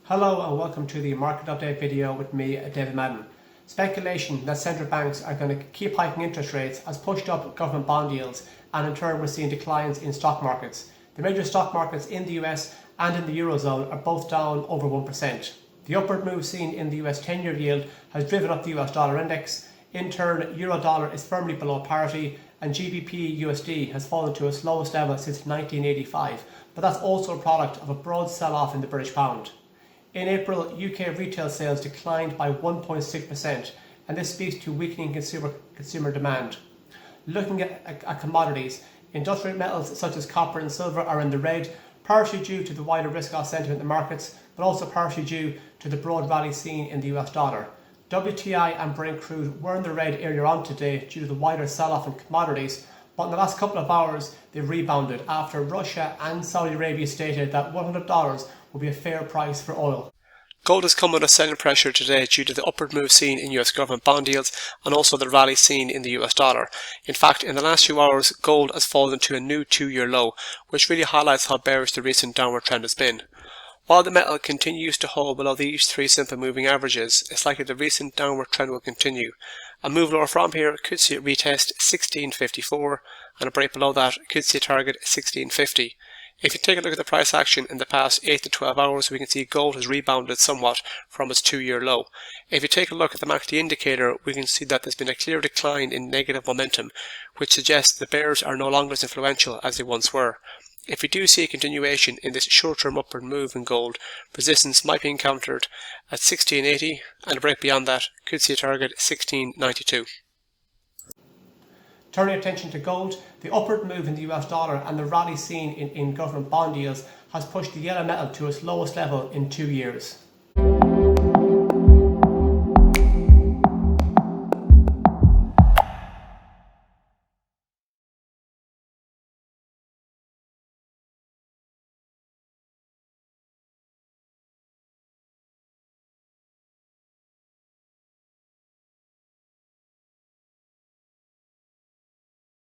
Hello and welcome to the market update video with me, David Madden. Speculation that central banks are going to keep hiking interest rates has pushed up government bond yields, and in turn we're seeing declines in stock markets. The major stock markets in the US and in the Eurozone are both down over 1%. The upward move seen in the US 10-year yield has driven up the US dollar index. In turn, euro dollar is firmly below parity and GBPUSD has fallen to its lowest level since 1985, but that's also a product of a broad sell-off in the British pound. In April, UK retail sales declined by 1.6%, and this speaks to weakening consumer demand. Looking at commodities, industrial metals such as copper and silver are in the red, partially due to the wider risk-off sentiment in the markets, but also partially due to the broad rally seen in the US dollar. WTI and Brent crude were in the red earlier on today due to the wider sell-off in commodities, but in the last couple of hours they've rebounded after Russia and Saudi Arabia stated that $100 will be a fair price for oil. Gold has come under selling pressure today due to the upward move seen in US government bond yields and also the rally seen in the US dollar. In fact, in the last few hours, gold has fallen to a new 2-year low, which really highlights how bearish the recent downward trend has been. While the metal continues to hold below these three simple moving averages, it's likely the recent downward trend will continue. A move lower from here could see it retest 1654, and a break below that could see a target 1650. If you take a look at the price action in the past 8 to 12 hours, we can see gold has rebounded somewhat from its 2-year low. If you take a look at the MACD indicator, we can see that there's been a clear decline in negative momentum, which suggests the bears are no longer as influential as they once were. If we do see a continuation in this short-term upward move in gold, resistance might be encountered at 1680, and a break beyond that could see a target 1692. Turning attention to gold, the upward move in the US dollar and the rally seen in government bond yields has pushed the yellow metal to its lowest level in 2 years.